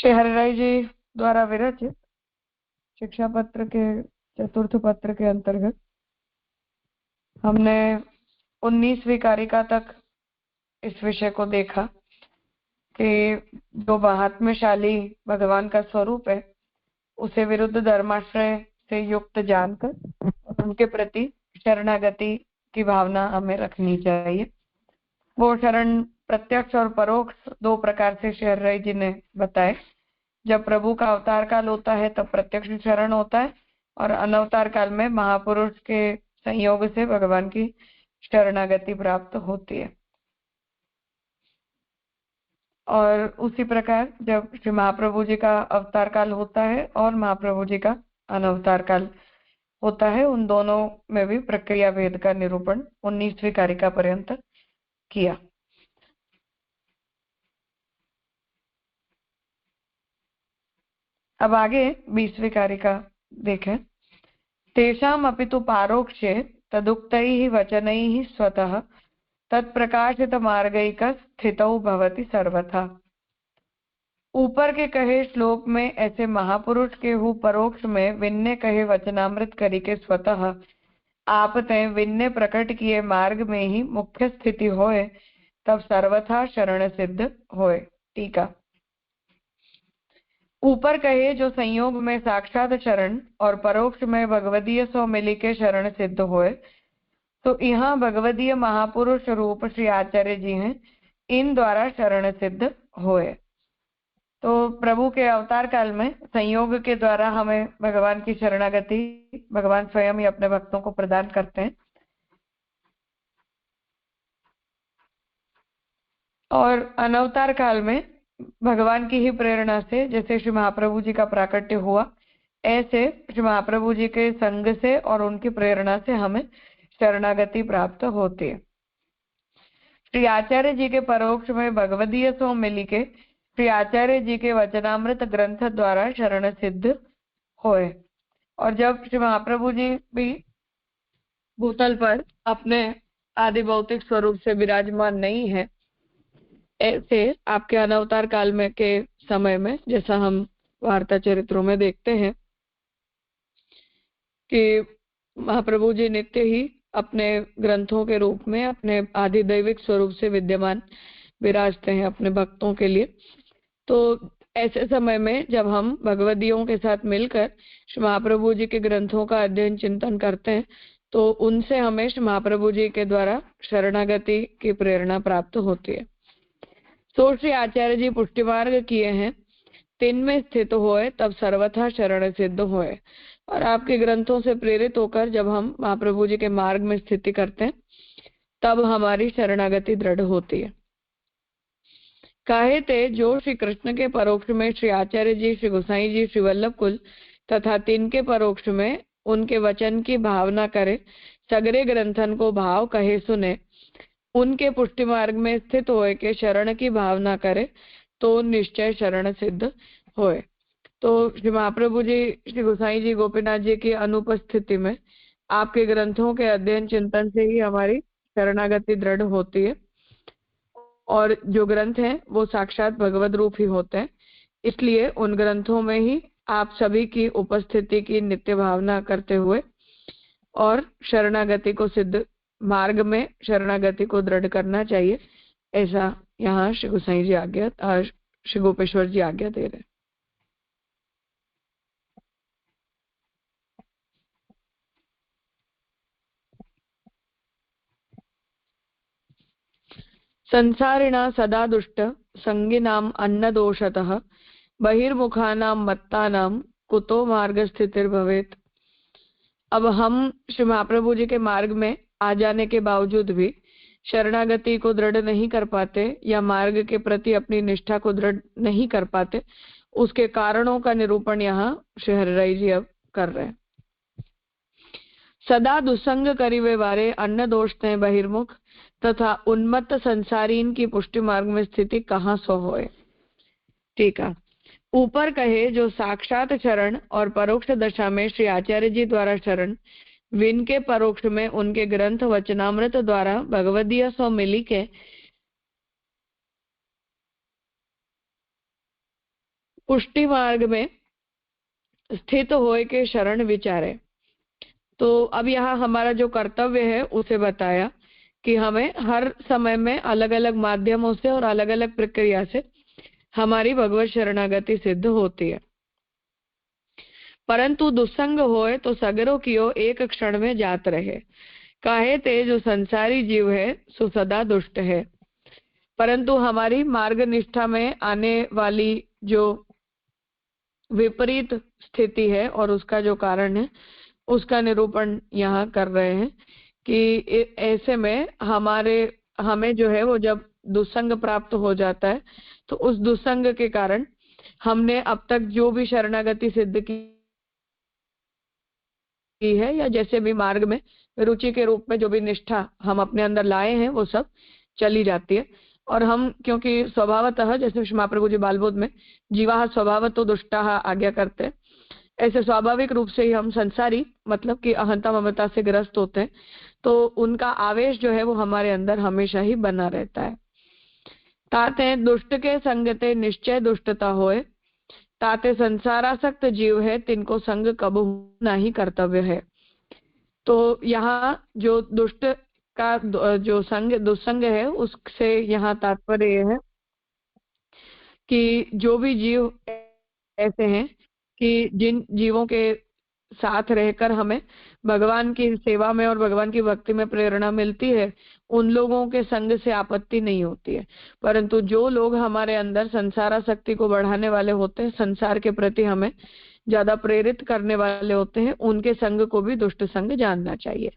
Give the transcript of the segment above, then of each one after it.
श्री हरिराय जी द्वारा विरचित शिक्षा पत्र के चतुर्थ पत्र के अंतर्गत हमने 19वीं कारिका तक इस विषय को देखा कि जो महात्म्यशाली भगवान का स्वरूप है उसे विरुद्ध धर्माश्रय से युक्त जानकर उनके प्रति शरणागति की भावना हमें रखनी चाहिए। वो शरण प्रत्यक्ष और परोक्ष दो प्रकार से श्री हरिराय जी ने बताए। जब प्रभु का अवतार काल होता है तब प्रत्यक्ष शरण होता है और अनवतार काल में महापुरुष के संयोग से भगवान की शरणागति प्राप्त होती है। और उसी प्रकार जब श्री महाप्रभु जी का अवतार काल होता है और महाप्रभु जी का अनवतार काल होता है, उन दोनों में भी प्रक्रिया भेद का निरूपण 19वीं कारिका पर्यंत किया। अब आगे 20वीं कारिका देखें। तेषाम् अपि तु पारोक्षे तदुक्तैः वचनैः स्वतः तत्प्रकाशितमार्गैकस्थितौ भवति सर्वथा। ऊपर के कहे श्लोक में ऐसे महापुरुष के हु परोक्ष में विन्ने कहे वचनामृत करी के स्वतः आप ते विन्ने प्रकट किए मार्ग में ही मुख्य स्थिति होए तब सर्वथा शरण सिद्ध होए। टीका। ऊपर कहे जो संयोग में साक्षात शरण और परोक्ष में भगवदीय सो मिली के शरण सिद्ध होए, तो यहाँ भगवदीय महापुरुष रूप श्री आचार्य जी हैं, इन द्वारा शरण सिद्ध होए। तो प्रभु के अवतार काल में संयोग के द्वारा हमें भगवान की शरणागति भगवान स्वयं ही अपने भक्तों को प्रदान करते हैं। और अनवतार काल में भगवान की ही प्रेरणा से जैसे श्री महाप्रभु जी का प्राकट्य हुआ, ऐसे श्री महाप्रभु जी के संग से और उनकी प्रेरणा से हमें शरणागति प्राप्त होती है। श्री आचार्य जी के परोक्ष में भगवदीय सो मिली के श्री आचार्य जी के वचनामृत ग्रंथ द्वारा शरण सिद्ध होए। और जब श्री महाप्रभु जी भी भूतल पर अपने आदि भौतिक स्वरूप से विराजमान नहीं है, ऐसे आपके अनवतार काल में के समय में जैसा हम वार्ता चरित्रों में देखते हैं कि महाप्रभु जी नित्य ही अपने ग्रंथों के रूप में अपने आदि दैविक स्वरूप से विद्यमान विराजते हैं अपने भक्तों के लिए। तो ऐसे समय में जब हम भगवदियों के साथ मिलकर श्री महाप्रभु जी के ग्रंथों का अध्ययन चिंतन करते हैं तो उनसे हमें श्री महाप्रभु जी के द्वारा शरणागति की प्रेरणा प्राप्त होती है। तो श्री आचार्य जी पुष्टि मार्ग किए हैं, तिन में स्थित होए तब सर्वथा शरण सिद्ध होए। और आपके ग्रंथों से प्रेरित होकर जब हम महाप्रभु जी के मार्ग में स्थिति करते हैं तब हमारी शरणागति दृढ़ होती है। काहे ते जो श्री कृष्ण के परोक्ष में श्री आचार्य जी, श्री गोसाई जी, श्री वल्लभ कुल तथा तिन के परोक्ष में उनके वचन की भावना करे, सगरे ग्रंथन को भाव कहे सुने, उनके पुष्टि मार्ग में स्थित होए के शरण की भावना करे तो निश्चय शरण सिद्ध होए। तो श्री महाप्रभु जी, श्री गोसाई जी, गोपीनाथ जी की अनुपस्थिति में आपके ग्रंथों के अध्ययन चिंतन से ही हमारी शरणागति दृढ़ होती है। और जो ग्रंथ हैं वो साक्षात भगवद रूप ही होते हैं, इसलिए उन ग्रंथों में ही आप सभी की उपस्थिति की नित्य भावना करते हुए और शरणागति को सिद्ध मार्ग में शरणागति को दृढ़ करना चाहिए। ऐसा यहाँ श्री गोसाई जी आज्ञा, श्री गोपेश्वर जी आज्ञा दे रहे हैं। संसारिणा सदा दुष्ट संगिनाम अन्नदोषतः बहिर्मुखानां मत्तानां कुतो मार्ग स्थितिर्भवेत्। अब हम श्री महाप्रभु जी के मार्ग में आ जाने के बावजूद भी शरणागति को दृढ़ नहीं कर पाते या मार्ग के प्रति अपनी निष्ठा को दृढ़ नहीं कर पाते, उसके कारणों का निरूपण यहाँ श्री हरिराय जी अब कर रहे हैं। सदा दुसंग करिवे वारे अन्न दोष ने बहिर्मुख तथा उन्मत्त संसारीन की पुष्टि मार्ग में स्थिति कहाँ सो होए। ठीक है। ऊपर कहे जो साक्षात शरण और परोक्ष दशा में श्री आचार्य जी द्वारा शरण, विन के परोक्ष में उनके ग्रंथ वचनामृत द्वारा भगवदीय सो मिली के पुष्टि मार्ग में स्थित होए के शरण विचारे। तो अब यहाँ हमारा जो कर्तव्य है उसे बताया कि हमें हर समय में अलग अलग माध्यमों से और अलग अलग प्रक्रिया से हमारी भगवत शरणागति सिद्ध होती है। परंतु दुस्संग होए तो सगरो कियो एक क्षण में जात रहे। काहे ते जो संसारी जीव है सो सदा दुष्ट है। परंतु हमारी मार्ग निष्ठा में आने वाली जो विपरीत स्थिति है और उसका जो कारण है उसका निरूपण यहाँ कर रहे हैं कि ऐसे में हमें जो है वो जब दुस्संग प्राप्त हो जाता है तो उस दुस्संग के कारण हमने अब तक जो भी शरणागति सिद्ध की है या जैसे भी मार्ग में रुचि के रूप में जो भी निष्ठा हम अपने अंदर लाए हैं वो सब चली जाती है। और हम क्योंकि स्वभावतः जैसे महाप्रभु जी बालबोध में जीवा स्वभावतो दुष्टाः आज्ञा करते हैं, ऐसे स्वाभाविक रूप से ही हम संसारी मतलब कि अहंता ममता से ग्रस्त होते हैं, तो उनका आवेश जो है वो हमारे अंदर हमेशा ही बना रहता है। ताते दुष्ट के संगते निश्चय दुष्टता होए, ताते संसारासक्त जीव है तिनको संग कबहू नहीं कर्तव्य है। तो यहाँ जो दुष्ट का जो संग दुस्संग है उससे यहाँ तात्पर्य है कि जो भी जीव ऐसे हैं कि जिन जीवों के साथ रहकर हमें भगवान की सेवा में और भगवान की भक्ति में प्रेरणा मिलती है, उन लोगों के संग से आपत्ति नहीं होती है। परंतु जो लोग हमारे अंदर संसारासक्ति को बढ़ाने वाले होते हैं, संसार के प्रति हमें ज्यादा प्रेरित करने वाले होते हैं, उनके संग को भी दुष्ट संग जानना चाहिए।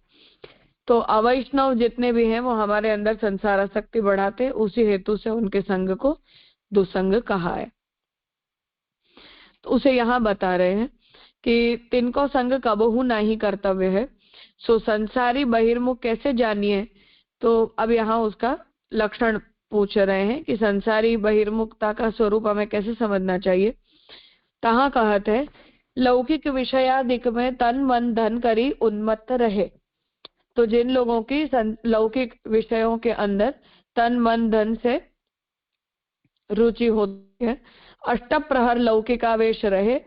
तो अवैष्णव जितने भी हैं वो हमारे अंदर संसारासक्ति बढ़ाते हैं, उसी हेतु से उनके संग को दुस्संग कहा है। तो उसे यहाँ बता रहे हैं कि तिनको संग कबहू नहीं कर्तव्य है, सो संसारी बहिर्मुख कैसे जानिए। तो अब यहाँ उसका लक्षण पूछ रहे हैं कि संसारी बहिर्मुखता का स्वरूप हमें कैसे समझना चाहिए। कहाँ कहते हैं लौकिक विषयादिक में तन मन धन करी उन्मत्त रहे। तो जिन लोगों की लौकिक विषयों के अंदर तन मन धन से रुचि होती है, अष्टप्रहर लौकिकावेश रहे,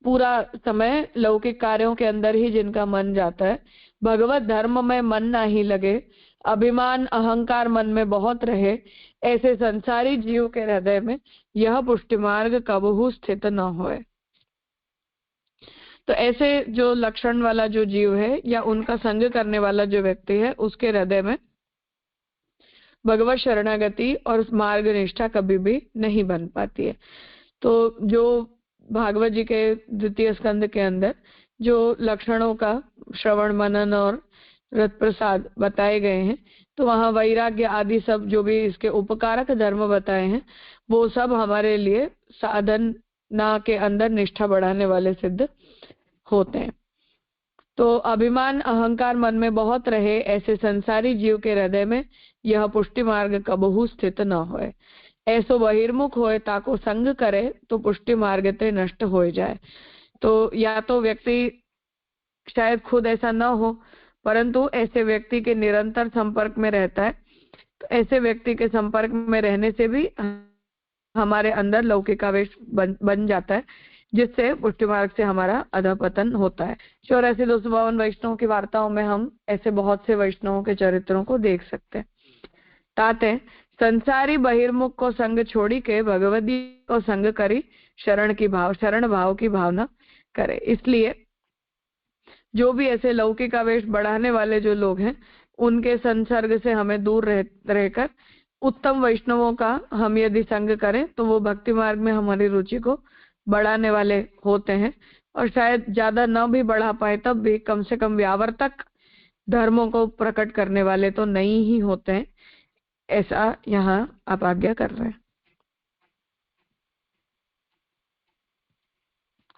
पूरा समय लौकिक कार्यों के अंदर ही जिनका मन जाता है, भगवत धर्म में मन नहीं लगे, अभिमान अहंकार मन में बहुत रहे, ऐसे संसारी जीव के हृदय में यह पुष्टि मार्ग कबहू स्थित न होए। तो ऐसे जो लक्षण वाला जो जीव है या उनका संग करने वाला जो व्यक्ति है उसके हृदय में भगवत शरणागति और मार्ग निष्ठा कभी भी नहीं बन पाती है। तो जो भागवत जी के द्वितीय स्कंद के अंदर जो लक्षणों का श्रवण मनन और रत प्रसाद बताए गए हैं, तो वहाँ वैराग्य आदि सब जो भी इसके उपकारक धर्म बताए हैं वो सब हमारे लिए साधना के अंदर निष्ठा बढ़ाने वाले सिद्ध होते हैं। तो अभिमान अहंकार मन में बहुत रहे, ऐसे संसारी जीव के हृदय में यह पुष्टि मार्ग कबहू स्थित न होए। ऐसो बहिर्मुख होए ताको संग करे तो पुष्टि मार्ग ते नष्ट हो जाए। तो या तो व्यक्ति शायद खुद ऐसा न हो, परंतु ऐसे व्यक्ति के निरंतर संपर्क में रहता है, तो ऐसे व्यक्ति के संपर्क में रहने से भी हमारे अंदर लौकिकावेश बन जाता है, जिससे पुष्टि मार्ग से हमारा अधपतन होता है। 84-252 वैष्णवों की वार्ताओं में हम ऐसे बहुत से वैष्णवों के चरित्रों को देख सकते हैं। ताते संसारी बहिर्मुख को संग छोड़ी के भगवती को संग करी शरण भाव की भावना करे। इसलिए जो भी ऐसे लौकिक आवेश बढ़ाने वाले जो लोग हैं उनके संसर्ग से हमें दूर रहकर उत्तम वैष्णवों का हम यदि संग करें तो वो भक्ति मार्ग में हमारी रुचि को बढ़ाने वाले होते हैं, और शायद ज्यादा न भी बढ़ा पाए तब भी कम से कम व्यावर्तक धर्मों को प्रकट करने वाले तो नहीं ही होते हैं। ऐसा यहाँ आप आज्ञा कर रहे हैं।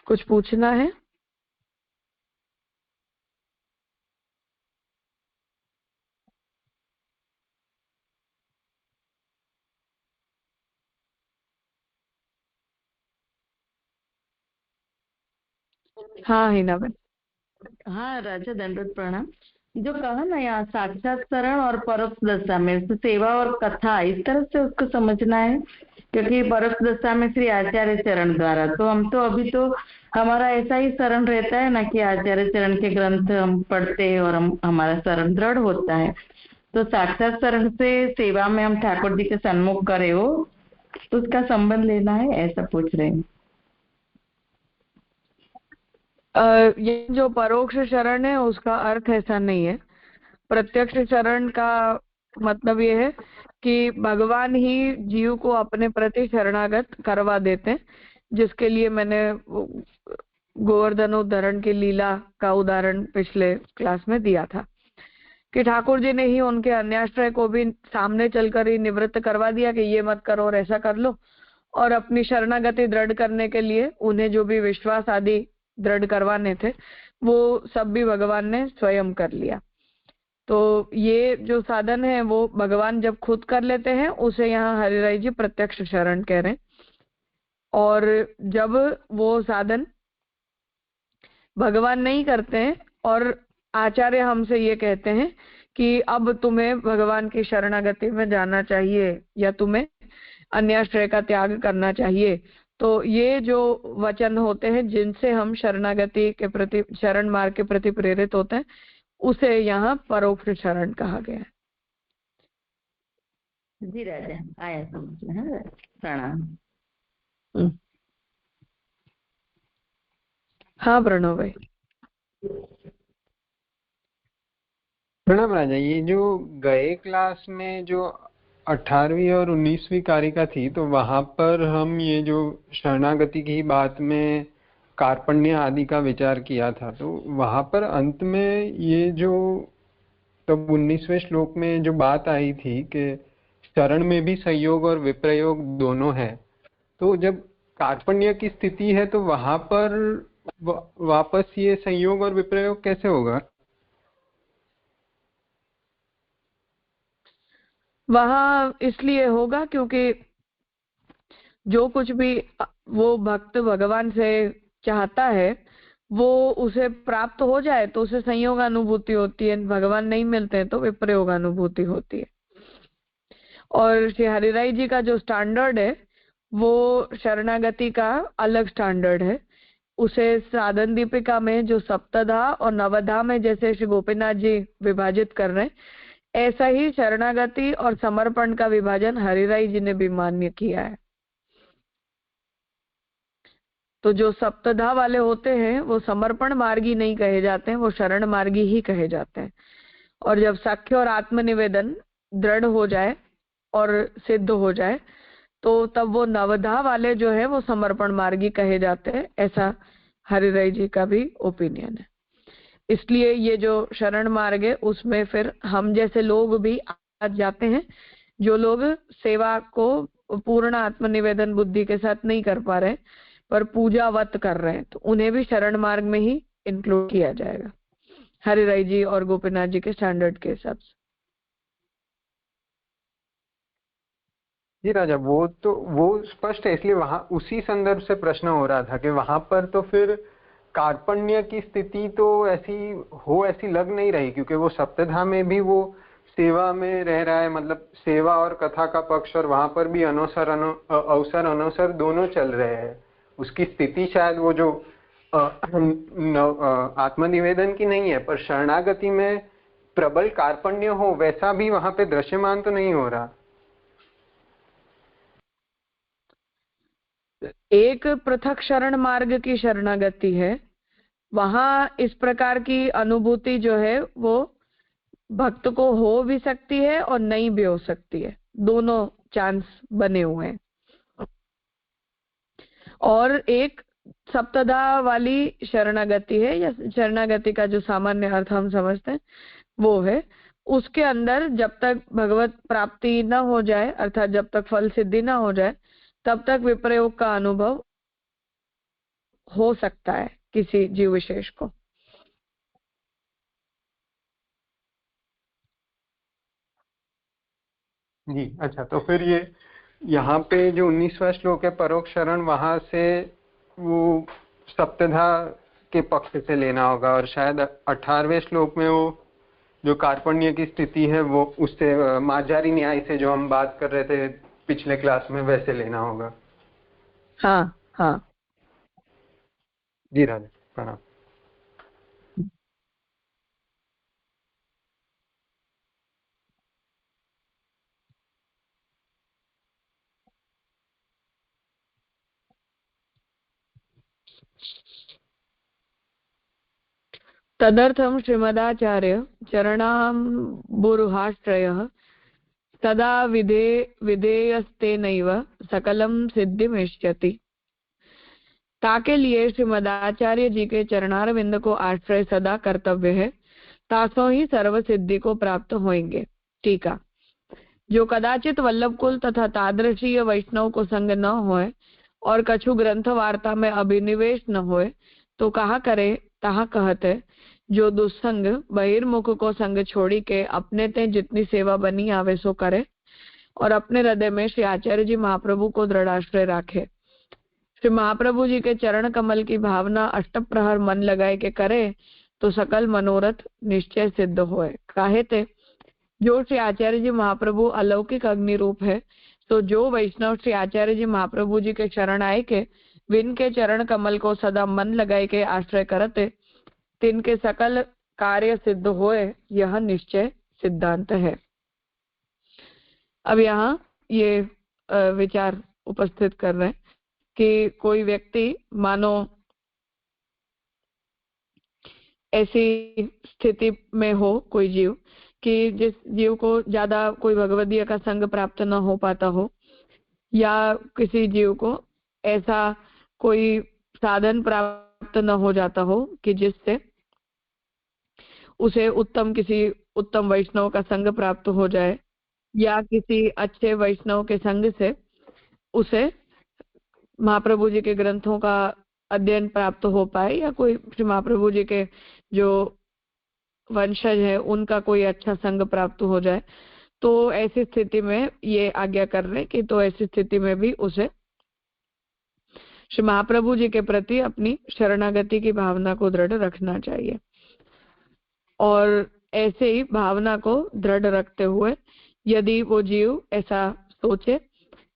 कुछ पूछना है? हाँ हिना बहन। हाँ राजा दंडवत प्रणाम। जो कहा ना यहाँ साक्षात्करण और परोक्ष दशा में तो सेवा और कथा इस तरह से उसको समझना है क्योंकि परोक्ष दशा में श्री आचार्य चरण द्वारा, तो हम तो अभी तो हमारा ऐसा ही शरण रहता है ना कि आचार्य चरण के ग्रंथ हम पढ़ते हैं और हमारा शरण दृढ़ होता है। तो साक्षात शरण से सेवा में हम ठाकुर जी के सन्मुख करे हो, उसका संबंध लेना है, ऐसा पूछ रहे हैं। ये जो परोक्ष शरण है उसका अर्थ ऐसा नहीं है। प्रत्यक्ष शरण का मतलब ये है कि भगवान ही जीव को अपने प्रति शरणागत करवा देते हैं, जिसके लिए मैंने गोवर्धन उदाहरण की लीला का उदाहरण पिछले क्लास में दिया था कि ठाकुर जी ने ही उनके अन्याश्रय को भी सामने चलकर ही निवृत्त करवा दिया कि ये मत करो और ऐसा कर लो, और अपनी शरणागति दृढ़ करने के लिए उन्हें जो भी विश्वास आदि दृढ़ करवाने थे वो सब भी भगवान ने स्वयं कर लिया। तो ये जो साधन है वो भगवान जब खुद कर लेते हैं उसे यहाँ हरिराय जी प्रत्यक्ष शरण कह रहे हैं, और जब वो साधन भगवान नहीं करते हैं और आचार्य हमसे ये कहते हैं कि अब तुम्हें भगवान की शरणागति में जाना चाहिए या तुम्हें अन्याश्रय का त्याग करना चाहिए, तो ये जो वचन होते हैं जिनसे हम शरणागति के प्रति, शरण मार्ग के प्रति प्रेरित होते हैं, उसे यहाँ परोक्ष शरण कहा गया है। जी राजा, आया समझ में। हाँ, प्रणाम। हाँ प्रणव भाई। प्रणाम राजा। ये जो गए क्लास में जो 18वीं और 19वीं कारिका थी, तो वहां पर हम ये जो शरणागति की बात में कार्पण्य आदि का विचार किया था, तो वहां पर अंत में ये जो तब 19वें श्लोक में जो बात आई थी कि शरण में भी संयोग और विप्रयोग दोनों है, तो जब कार्पण्य की स्थिति है तो वहां पर वापस ये संयोग और विप्रयोग कैसे होगा? वहां इसलिए होगा क्योंकि जो कुछ भी वो भक्त भगवान से चाहता है वो उसे प्राप्त हो जाए तो उसे संयोग अनुभूति होती है, भगवान नहीं मिलते हैं तो विप्रयोग अनुभूति होती है। और श्री हरिराय जी का जो स्टैंडर्ड है वो शरणागति का अलग स्टैंडर्ड है। उसे साधन दीपिका में जो सप्तधा और नवधा में जैसे श्री गोपीनाथ जी विभाजित कर रहे हैं, ऐसा ही शरणागति और समर्पण का विभाजन हरिराय जी ने भी मान्य किया है। तो जो सप्तधा वाले होते हैं वो समर्पण मार्गी नहीं कहे जाते हैं, वो शरण मार्गी ही कहे जाते हैं। और जब साख्य और आत्मनिवेदन दृढ़ हो जाए और सिद्ध हो जाए तो तब वो नवधा वाले जो है वो समर्पण मार्गी कहे जाते हैं, ऐसा हरिराय जी का भी ओपिनियन है। इसलिए ये जो शरण मार्ग है उसमें फिर हम जैसे लोग भी आ जाते हैं, जो लोग सेवा को पूर्ण आत्मनिवेदन बुद्धि के साथ नहीं कर पा रहे पर पूजावत कर रहे हैं, तो उन्हें भी शरण मार्ग में ही इंक्लूड किया जाएगा हरिराय जी और गोपीनाथ जी के स्टैंडर्ड के हिसाब से। जी राजा, वो स्पष्ट है, इसलिए वहां उसी संदर्भ से प्रश्न हो रहा था कि वहां पर तो फिर कार्पण्य की स्थिति तो ऐसी लग नहीं रही, क्योंकि वो सप्तधा में भी वो सेवा में रह रहा है, मतलब सेवा और कथा का पक्ष, और वहां पर भी अवसर अनवसर दोनों चल रहे हैं। उसकी स्थिति शायद वो जो आत्मनिवेदन की नहीं है, पर शरणागति में प्रबल कार्पण्य हो वैसा भी वहां पे दृश्यमान तो नहीं हो रहा। एक पृथक शरण मार्ग की शरणागति है, वहां इस प्रकार की अनुभूति जो है वो भक्त को हो भी सकती है और नहीं भी हो सकती है, दोनों चांस बने हुए हैं। और एक सप्तधा वाली शरणागति है, या शरणागति का जो सामान्य अर्थ हम समझते हैं वो है, उसके अंदर जब तक भगवत प्राप्ति न हो जाए, अर्थात जब तक फल सिद्धि न हो जाए, तब तक विप्रयोग का अनुभव हो सकता है किसी जीव विशेष को। जी अच्छा, तो फिर ये यहाँ पे जो 19वां श्लोक है परोक्ष शरण, वहां से वो सप्तधा के पक्ष से लेना होगा, और शायद 18वें श्लोक में वो जो कार्पण्य की स्थिति है वो उससे मार्जारी न्याय से जो हम बात कर रहे थे पिछले क्लास में वैसे लेना होगा। हाँ हाँ। जी राधे, प्रणाम। तदर्थं श्रीमदाचार्य चरणाम्बुरुहाश्रयः सदा विधेयस्तेनैव सकलम सिद्धिमिष्यति। ताके लिए श्रीमदाचार्य जी के चरणारविंद को आश्रय सदा कर्तव्य है, तासों ही सर्व सिद्धि को प्राप्त होंगे। टीका। जो कदाचित वल्लभकुल तथा तादृशीय वैष्णव को संग न होए और कछु ग्रंथ वार्ता में अभिनिवेश न होए, तो कहा करे तहा कहते। जो दुस्संग बहिर्मुख को संग छोड़ी के अपने ते जितनी सेवा बनी आवे सो करे और अपने हृदय में श्री आचार्य जी महाप्रभु को दृढ़ आश्रय राखे। श्री महाप्रभु जी के चरण कमल की भावना अष्टप्रहर मन लगाए के करे तो सकल मनोरथ निश्चय सिद्ध होए। काहे ते जो श्री आचार्य जी महाप्रभु अलौकिक अग्नि रूप है, तो जो वैष्णव श्री आचार्य जी महाप्रभु जी के शरण आए के विन के चरण कमल को सदा मन लगाए के आश्रय करते, तिनके सकल कार्य सिद्ध होए, यह निश्चय सिद्धांत है। अब यहाँ ये विचार उपस्थित कर रहे हैं कि कोई व्यक्ति मानो ऐसी स्थिति में हो, कोई जीव कि जिस जीव को ज्यादा कोई भगवदीय का संग प्राप्त न हो पाता हो, या किसी जीव को ऐसा कोई साधन प्राप्त न हो जाता हो कि जिससे उसे किसी उत्तम वैष्णव का संग प्राप्त हो जाए, या किसी अच्छे वैष्णव के संग से उसे महाप्रभु जी के ग्रंथों का अध्ययन प्राप्त हो पाए, या कोई श्री महाप्रभु जी के जो वंशज है उनका कोई अच्छा संग प्राप्त हो जाए, तो ऐसी स्थिति में ये आज्ञा कर रहे कि तो ऐसी स्थिति में भी उसे श्री महाप्रभु जी के प्रति अपनी शरणागति की भावना को दृढ़ रखना चाहिए। और ऐसे ही भावना को दृढ़ रखते हुए यदि वो जीव ऐसा सोचे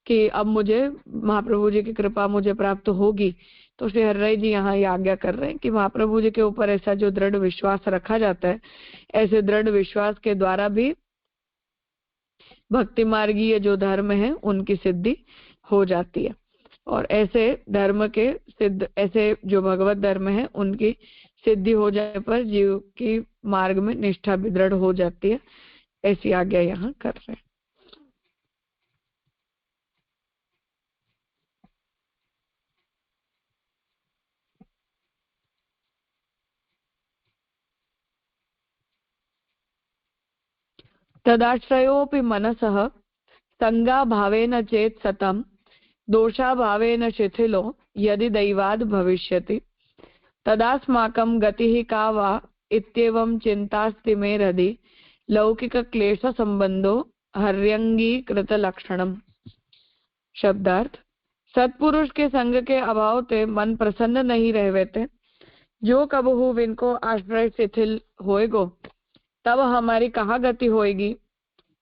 कि अब मुझे महाप्रभु जी की कृपा मुझे प्राप्त होगी, तो श्री हरिराय जी यहाँ ये आज्ञा कर रहे हैं कि महाप्रभु जी के ऊपर ऐसा जो दृढ़ विश्वास रखा जाता है, ऐसे दृढ़ विश्वास के द्वारा भी भक्ति मार्गीय जो धर्म है उनकी सिद्धि हो जाती है। और ऐसे धर्म के सिद्ध, ऐसे जो भगवत धर्म है उनकी सिद्धि हो जाने पर जीव की मार्ग में निष्ठा भी दृढ़ हो जाती है। ऐसी आज्ञा यहाँ कर रहे हैं। तदाश्रयोऽपि मनसः संगाभावेन चेत् सतम् दोषाभावेन शिथिलो यदि दैवाद् भविष्यति तदास्माकं गतिः का वा इत्येवं चिन्तास्ति मे हृदि लौकिक क्लेश संबंधो हर्यंगीकृत लक्षणम। शब्दार्थ। सत्पुरुष के संग के अभाव ते मन प्रसन्न नहीं रहते, जो कबहू विनको आश्रय शिथिल होएगो तब हमारी कहाँ गति होएगी,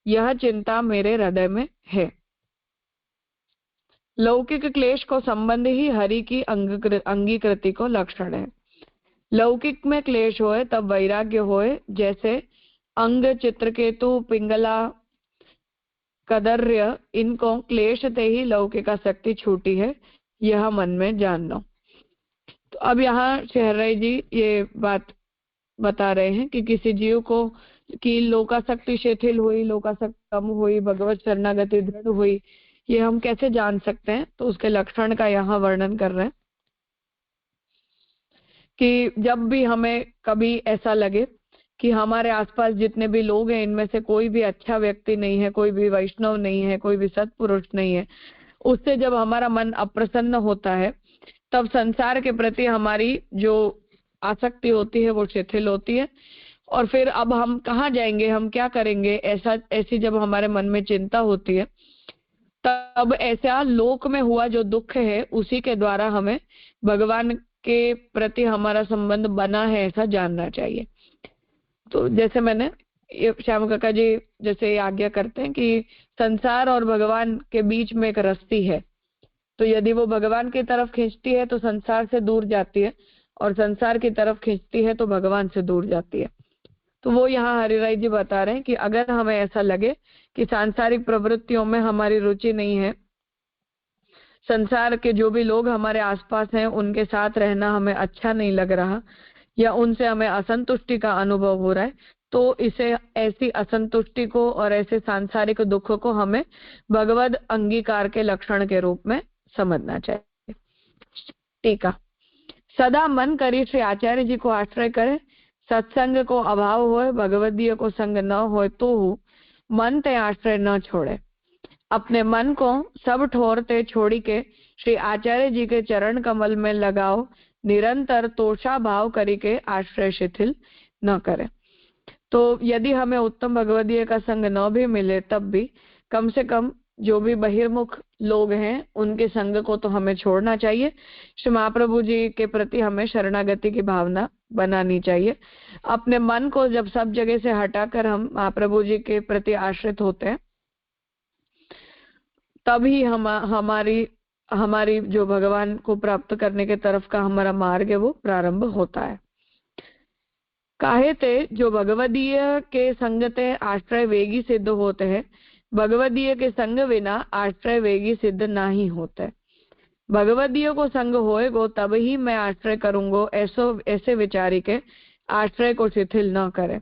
यह चिंता मेरे हृदय में है। लौकिक क्लेश को संबंध ही हरि की अंगीकृति को लक्षण है। लौकिक में क्लेश होए तब वैराग्य होए, जैसे अंग, चित्रकेतु, पिंगला, कदर्य, इनको क्लेश ते ही लौकिक शक्ति छूटी है, यह मन में जान लो। तो अब यहाँ शहराई जी ये बात बता रहे हैं कि किसी जीव को की लोकासक्ति शिथिल हुई, लोकासक्ति कम हुई, भगवत शरणागति दृढ़ हुई, ये हम कैसे जान सकते हैं? तो उसके लक्षण का यहाँ वर्णन कर रहे हैं कि जब भी हमें कभी ऐसा लगे कि हमारे आसपास जितने भी लोग हैं इनमें से कोई भी अच्छा व्यक्ति नहीं है, कोई भी वैष्णव नहीं है, कोई भी सत्पुरुष नहीं है, उससे जब हमारा मन अप्रसन्न होता है तब संसार के प्रति हमारी जो आसक्ति होती है वो शिथिल होती है। और फिर अब हम कहाँ जाएंगे, हम क्या करेंगे, ऐसी जब हमारे मन में चिंता होती है तब ऐसा लोक में हुआ जो दुख है उसी के द्वारा हमें भगवान के प्रति हमारा संबंध बना है ऐसा जानना चाहिए। तो जैसे मैंने ये श्याम काका जी जैसे आज्ञा करते हैं कि संसार और भगवान के बीच में एक रस्सी है, तो यदि वो भगवान की तरफ खींचती है तो संसार से दूर जाती है, और संसार की तरफ खींचती है तो भगवान से दूर जाती है। तो वो यहाँ हरिराय जी बता रहे हैं कि अगर हमें ऐसा लगे कि सांसारिक प्रवृत्तियों में हमारी रुचि नहीं है, संसार के जो भी लोग हमारे आसपास हैं उनके साथ रहना हमें अच्छा नहीं लग रहा, या उनसे हमें असंतुष्टि का अनुभव हो रहा है, तो इसे ऐसी असंतुष्टि को और ऐसे सांसारिक दुख को हमें भगवद अंगीकार के लक्षण के रूप में समझना चाहिए। टीका। सदा मन करी श्री आचार्य जी को आश्रय करे, सत्संग को अभाव होए, भगवदीय को संग न होए तो मन ते आश्रय न छोड़े। अपने मन को सब ठोरते छोड़ी के श्री आचार्य जी के चरण कमल में लगाओ, निरंतर तोषा भाव करी के आश्रय शिथिल न करे। तो यदि हमें उत्तम भगवदीय का संग न भी मिले तब भी कम से कम जो भी बहिर्मुख लोग हैं उनके संग को तो हमें छोड़ना चाहिए। श्री महाप्रभु जी के प्रति हमें शरणागति की भावना बनानी चाहिए। अपने मन को जब सब जगह से हटाकर हम महाप्रभु जी के प्रति आश्रित होते हैं तभी हमारी जो भगवान को प्राप्त करने के तरफ का हमारा मार्ग है वो प्रारंभ होता है। काहे ते जो भगवदीय के संगते आश्रय वेगी सिद्ध होते हैं, भगवदीय के संग बिना आश्रय वेगी सिद्ध नहीं होते। भगवदीय को संग होएगो तब ही मैं आश्रय करूंगो, ऐसे विचारी के आश्रय को शिथिल न करे।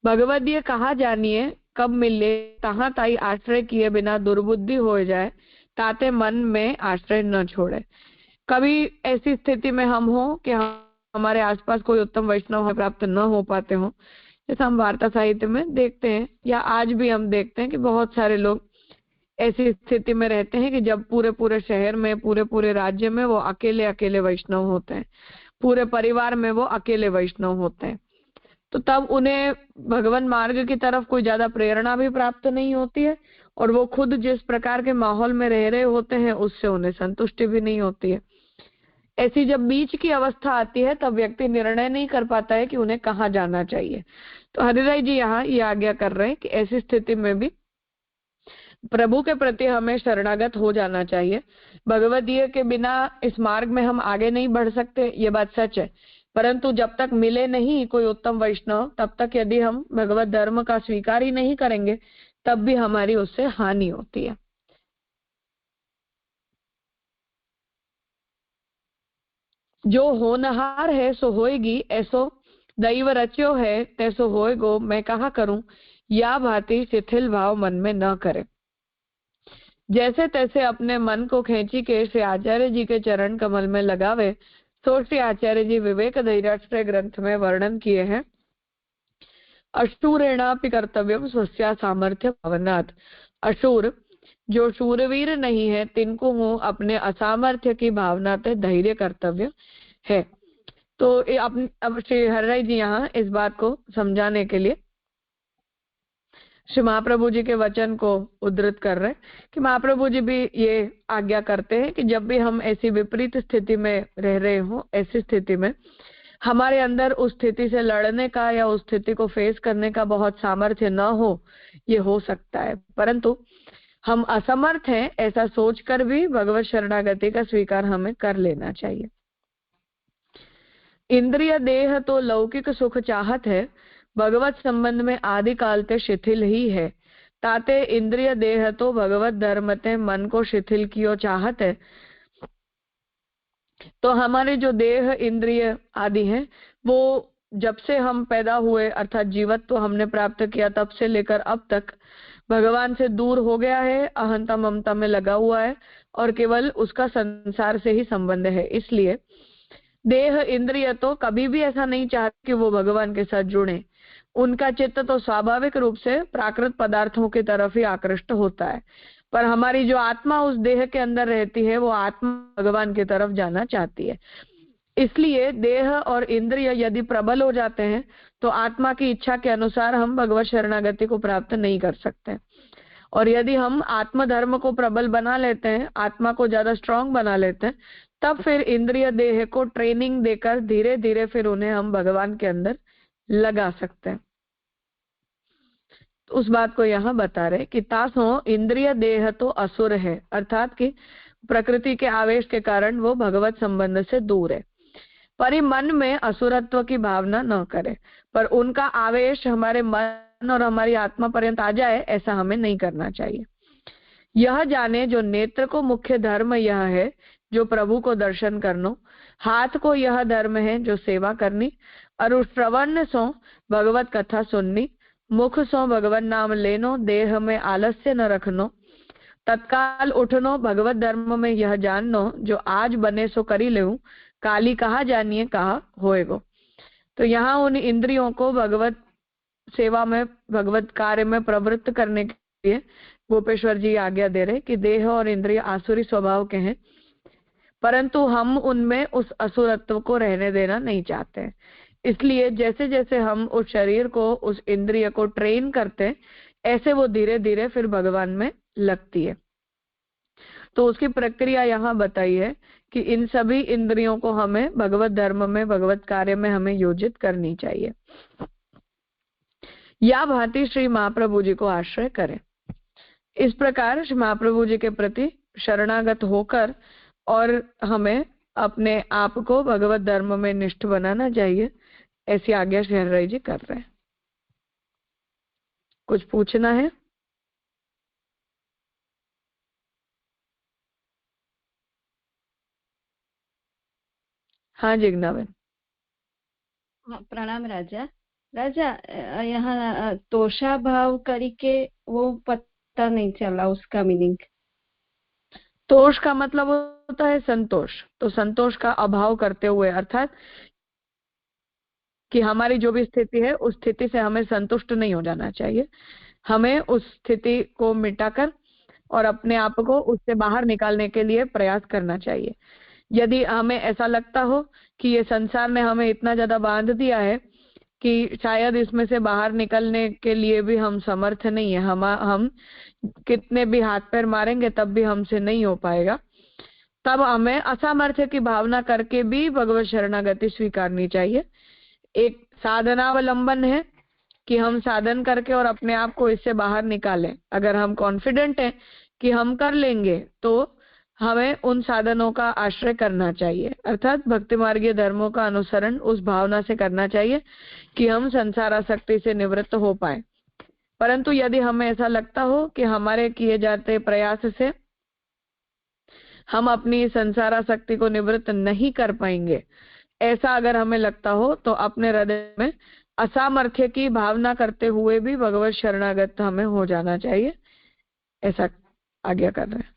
भगवदीय कहा जानिए कब मिले, तहाँ ताई आश्रय किए बिना दुर्बुद्धि हो जाए, ताते मन में आश्रय न छोड़े। कभी ऐसी स्थिति में हम हो कि हमारे आसपास कोई उत्तम वैष्णव प्राप्त न हो पाते हो, जैसा हम वार्ता साहित्य में देखते हैं या आज भी हम देखते हैं कि बहुत सारे लोग ऐसी स्थिति में रहते हैं कि जब पूरे शहर में, पूरे राज्य में वो अकेले वैष्णव होते हैं, पूरे परिवार में वो अकेले वैष्णव होते हैं, तो तब उन्हें भगवान मार्ग की तरफ कोई ज्यादा प्रेरणा भी प्राप्त नहीं होती है, और वो खुद जिस प्रकार के माहौल में रह रहे होते हैं उससे उन्हें संतुष्टि भी नहीं होती है। ऐसी जब बीच की अवस्था आती है तब व्यक्ति निर्णय नहीं कर पाता है कि उन्हें कहाँ जाना चाहिए। तो हरिराय जी यहाँ ये आज्ञा कर रहे हैं कि ऐसी स्थिति में भी प्रभु के प्रति हमें शरणागत हो जाना चाहिए। भगवदीय के बिना इस मार्ग में हम आगे नहीं बढ़ सकते, ये बात सच है, परंतु जब तक मिले नहीं कोई उत्तम वैष्णव तब तक यदि हम भगवत धर्म का स्वीकार ही नहीं करेंगे तब भी हमारी उससे हानि होती है। जो होनहार है सो होएगी, ऐसो दैव रच्यो है तैसो होएगो, मैं कहा करूं या भांति शिथिल भाव मन में न करे। जैसे तैसे अपने मन को खींची के श्री आचार्य जी के चरण कमल में लगावे, तो श्री आचार्य जी विवेक धैर्याश्रय ग्रंथ में वर्णन किए हैं। अशूरेणापि कर्तव्यम स्वस्या सामर्थ्य भावनात्। अशूर जो शूरवीर नहीं है तिनको वो अपने असामर्थ्य की भावना से धैर्य कर्तव्य है। तो अब श्री हरिराय जी यहाँ इस बात को समझाने के लिए श्री महाप्रभु जी के वचन को उद्धृत कर रहे हैं कि महाप्रभु जी भी ये आज्ञा करते हैं कि जब भी हम ऐसी विपरीत स्थिति में रह रहे हो, ऐसी स्थिति में हमारे अंदर उस स्थिति से लड़ने का या उस स्थिति को फेस करने का बहुत सामर्थ्य न हो, ये हो सकता है, परंतु हम असमर्थ हैं ऐसा सोचकर भी भगवत शरणागति का स्वीकार हमें कर लेना चाहिए। इंद्रिय देह तो लौकिक सुख चाहत है, भगवत संबंध में आदि काल ते शिथिल ही है, ताते इंद्रिय देह तो भगवत धर्म ते मन को शिथिल कियो चाहत है। तो हमारे जो देह इंद्रिय आदि हैं वो जब से हम पैदा हुए अर्थात जीवत्व तो हमने प्राप्त किया तब से लेकर अब तक भगवान से दूर हो गया है, अहंता ममता में लगा हुआ है और केवल उसका संसार से ही संबंध है। इसलिए देह इंद्रिय तो कभी भी ऐसा नहीं चाहते कि वो भगवान के साथ जुड़े, उनका चित्त तो स्वाभाविक रूप से प्राकृत पदार्थों की तरफ ही आकृष्ट होता है, पर हमारी जो आत्मा उस देह के अंदर रहती है वो आत्मा भगवान की तरफ जाना चाहती है। इसलिए देह और इंद्रिय यदि प्रबल हो जाते हैं तो आत्मा की इच्छा के अनुसार हम भगवत शरणागति को प्राप्त नहीं कर सकते, और यदि हम आत्म धर्म को प्रबल बना लेते हैं, आत्मा को ज्यादा स्ट्रांग बना लेते हैं, तब फिर इंद्रिय देह को ट्रेनिंग देकर धीरे धीरे फिर उन्हें हम भगवान के अंदर लगा सकते हैं। उस बात को यहाँ बता रहे कि तासो इंद्रिय देह तो असुर है, अर्थात कि प्रकृति के आवेश के कारण वो भगवत संबंध से दूर है। पर ही मन में असुरत्व की भावना न करे, पर उनका आवेश हमारे मन और हमारी आत्मा पर्यंत आ जाए, ऐसा हमें नहीं करना चाहिए। यह जाने जो नेत्र को मुख्य धर्म यह है जो प्रभु को दर्शन करनो, हाथ को यह धर्म है जो सेवा करनी, और श्रवण सो भगवत कथा सुननी, मुख सो भगवत नाम लेनो, देह में आलस्य न रखनो, तत्काल उठनो भगवत धर्म में यह जाननो, जो आज बने सो करी लेऊं, काली कहा जानिए कहा होएगो। तो यहाँ उन इंद्रियों को भगवत सेवा में, भगवत कार्य में प्रवृत्त करने के लिए गोपेश्वर जी आज्ञा दे रहे कि देह और इंद्रिय आसुरी स्वभाव के हैं, परंतु हम उनमें उस असुरत्व को रहने देना नहीं चाहते हैं। इसलिए जैसे जैसे हम उस शरीर को, उस इंद्रिय को ट्रेन करते हैं, ऐसे वो धीरे धीरे फिर भगवान में लगती है। तो उसकी प्रक्रिया यहाँ बताई है कि इन सभी इंद्रियों को हमें भगवत धर्म में, भगवत कार्य में हमें योजित करनी चाहिए। या भांति श्री महाप्रभु जी को आश्रय करें। इस प्रकार श्री महाप्रभु जी के प्रति शरणागत होकर और हमें अपने आप को भगवत धर्म में निष्ठ बनाना चाहिए, ऐसी आज्ञा श्री हरिराय जी कर रहे हैं। कुछ पूछना है? हाँ जिग्नाबेन। प्रणाम राजा। राजा यहाँ तोषा भाव करके वो पता नहीं चला उसका मीनिंग। तोष का मतलब होता है संतोष, तो संतोष का अभाव करते हुए, अर्थात कि हमारी जो भी स्थिति है उस स्थिति से हमें संतुष्ट नहीं हो जाना चाहिए, हमें उस स्थिति को मिटाकर और अपने आप को उससे बाहर निकालने के लिए प्रयास करना चाहिए। यदि हमें ऐसा लगता हो कि ये संसार ने हमें इतना ज्यादा बांध दिया है कि शायद इसमें से बाहर निकलने के लिए भी हम समर्थ नहीं है, हम कितने भी हाथ पैर मारेंगे तब भी हमसे नहीं हो पाएगा, तब हमें असामर्थ्य की भावना करके भी भगवत शरणागति स्वीकारनी चाहिए। एक साधनावलंबन है कि हम साधन करके और अपने आप को इससे बाहर निकालें। अगर हम कॉन्फिडेंट हैं कि हम कर लेंगे तो हमें उन साधनों का आश्रय करना चाहिए, अर्थात भक्ति मार्गीय धर्मों का अनुसरण उस भावना से करना चाहिए कि हम संसार आसक्ति से निवृत्त हो पाए। परंतु यदि हमें ऐसा लगता हो कि हमारे किए जाते प्रयास से हम अपनी संसार आसक्ति को निवृत्त नहीं कर पाएंगे, ऐसा अगर हमें लगता हो, तो अपने हृदय में असामर्थ्य की भावना करते हुए भी भगवत शरणागत हमें हो जाना चाहिए, ऐसा आज्ञा कर रहे हैं।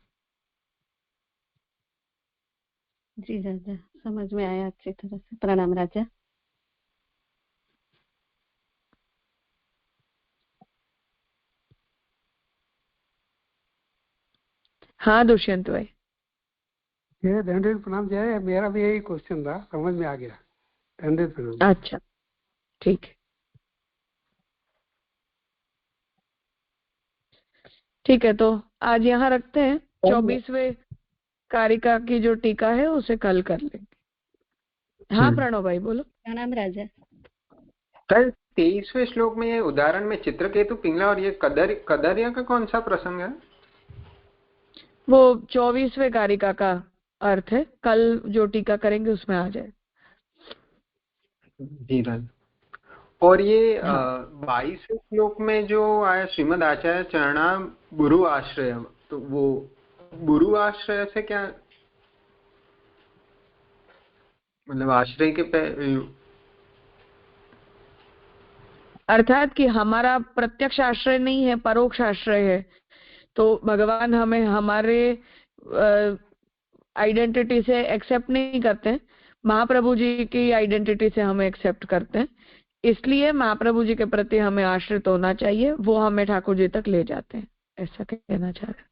जी राजा, समझ में आया अच्छी तरह से। प्रणाम राजा। हाँ दुष्यंत भाई। ये दंडित प्रणाम जय, मेरा भी यही क्वेश्चन था, समझ में आ गया। दंडित प्रणाम। अच्छा ठीक है, ठीक है, तो आज यहाँ रखते हैं। 24वें कारिका की जो टीका है उसे कल कर लेंगे। हाँ प्रणव भाई बोलो। प्रणाम राजा। कल 23वें श्लोक में ये उदाहरण में चित्रकेतु पिंगला और ये कदरिया का कौन सा प्रसंग है? वो 24वें कारिका का अर्थ है, कल जो टीका करेंगे उसमें आ जाए। जी राज। और ये 22वें श्लोक में जो आया श्रीमद आचार्य चरणा गुरु आश्रय, तो वो गुरु आश्रय से क्या मतलब? आश्रय के अर्थात कि हमारा प्रत्यक्ष आश्रय नहीं है, परोक्ष आश्रय है। तो भगवान हमें हमारे आइडेंटिटी से एक्सेप्ट नहीं करते हैं, महाप्रभु जी की आइडेंटिटी से हमें एक्सेप्ट करते हैं। इसलिए महाप्रभु जी के प्रति हमें आश्रित होना चाहिए, वो हमें ठाकुर जी तक ले जाते हैं, ऐसा कहना चाह रहे हैं।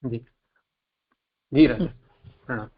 जी जी राजा प्रणाम।